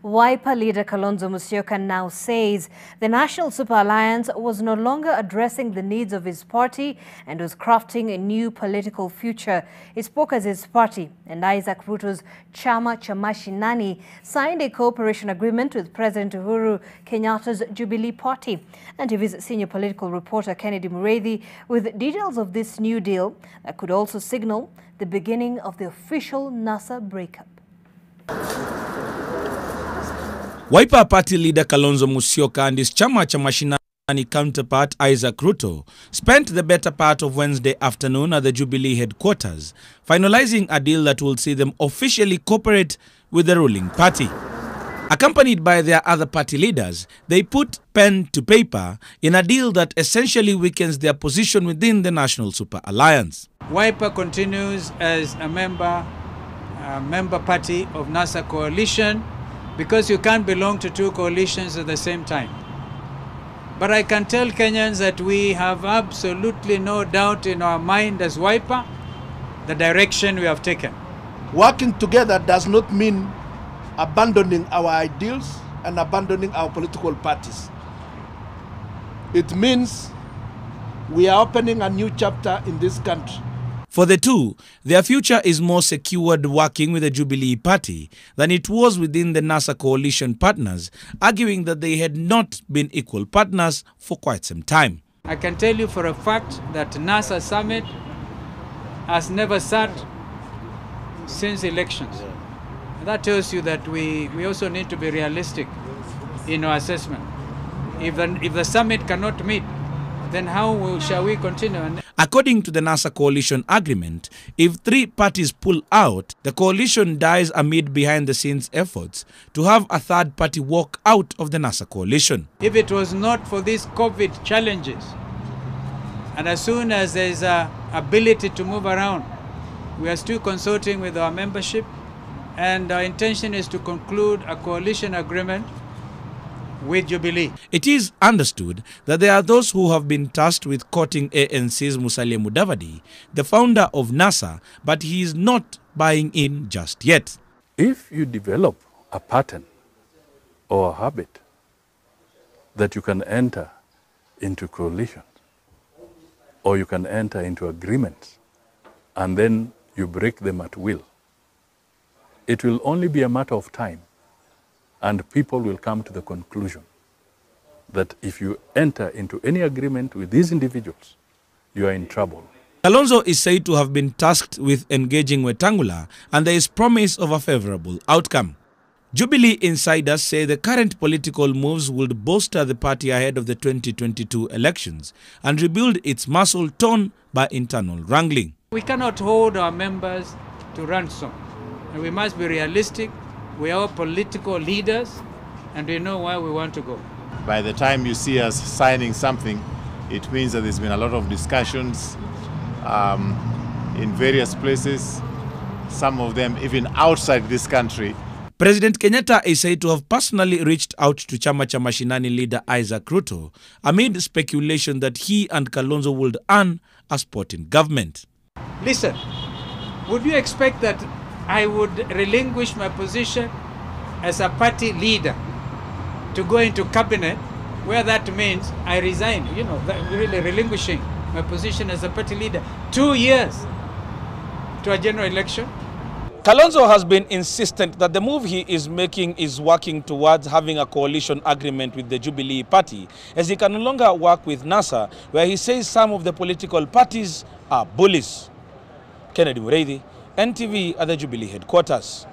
Wiper leader Kalonzo Musyoka now says the National Super Alliance was no longer addressing the needs of his party and was crafting a new political future. He spoke as his party and Isaac Ruto's Chama cha Mashinani signed a cooperation agreement with President Uhuru Kenyatta's Jubilee Party. And he visits senior political reporter Kennedy Mureithi with details of this new deal that could also signal the beginning of the official NASA breakup. Wiper Party leader Kalonzo Musyoka and his Chama cha Mashinani counterpart Isaac Ruto spent the better part of Wednesday afternoon at the Jubilee headquarters, finalizing a deal that will see them officially cooperate with the ruling party. Accompanied by their other party leaders, they put pen to paper in a deal that essentially weakens their position within the National Super Alliance. Wiper continues as a member party of NASA coalition because you can't belong to two coalitions at the same time. But I can tell Kenyans that we have absolutely no doubt in our mind as Wiper the direction we have taken. Working together does not mean abandoning our ideals and abandoning our political parties. It means we are opening a new chapter in this country. For the two, their future is more secured working with the Jubilee Party than it was within the NASA coalition partners, arguing that they had not been equal partners for quite some time. I can tell you for a fact that NASA summit has never sat since elections. That tells you that we also need to be realistic in our assessment. If the summit cannot meet, then how shall we continue? According to the NASA coalition agreement, if three parties pull out, the coalition dies amid behind-the-scenes efforts to have a third party walk out of the NASA coalition. If it was not for these COVID challenges, and as soon as there is an ability to move around, we are still consulting with our membership, and our intention is to conclude a coalition agreement with Jubilee. It is understood that there are those who have been tasked with courting ANC's Musalia Mudavadi, the founder of NASA, but he is not buying in just yet. If you develop a pattern or a habit that you can enter into coalitions or you can enter into agreements and then you break them at will, it will only be a matter of time and people will come to the conclusion that if you enter into any agreement with these individuals, you are in trouble. Kalonzo is said to have been tasked with engaging Wetangula, and there is promise of a favorable outcome. Jubilee insiders say the current political moves would bolster the party ahead of the 2022 elections and rebuild its muscle torn by internal wrangling. We cannot hold our members to ransom, and we must be realistic. We are all political leaders, and we know where we want to go. By the time you see us signing something, it means that there's been a lot of discussions in various places, some of them even outside this country. President Kenyatta is said to have personally reached out to Chama cha Mashinani leader Isaac Ruto amid speculation that he and Kalonzo would earn a spot in government. Listen, would you expect that I would relinquish my position as a party leader to go into cabinet, where that means I resign, really relinquishing my position as a party leader 2 years to a general election? Kalonzo has been insistent that the move he is making is working towards having a coalition agreement with the Jubilee Party, as he can no longer work with NASA, where he says some of the political parties are bullies. Kennedy Mureithi, NTV at the Jubilee headquarters.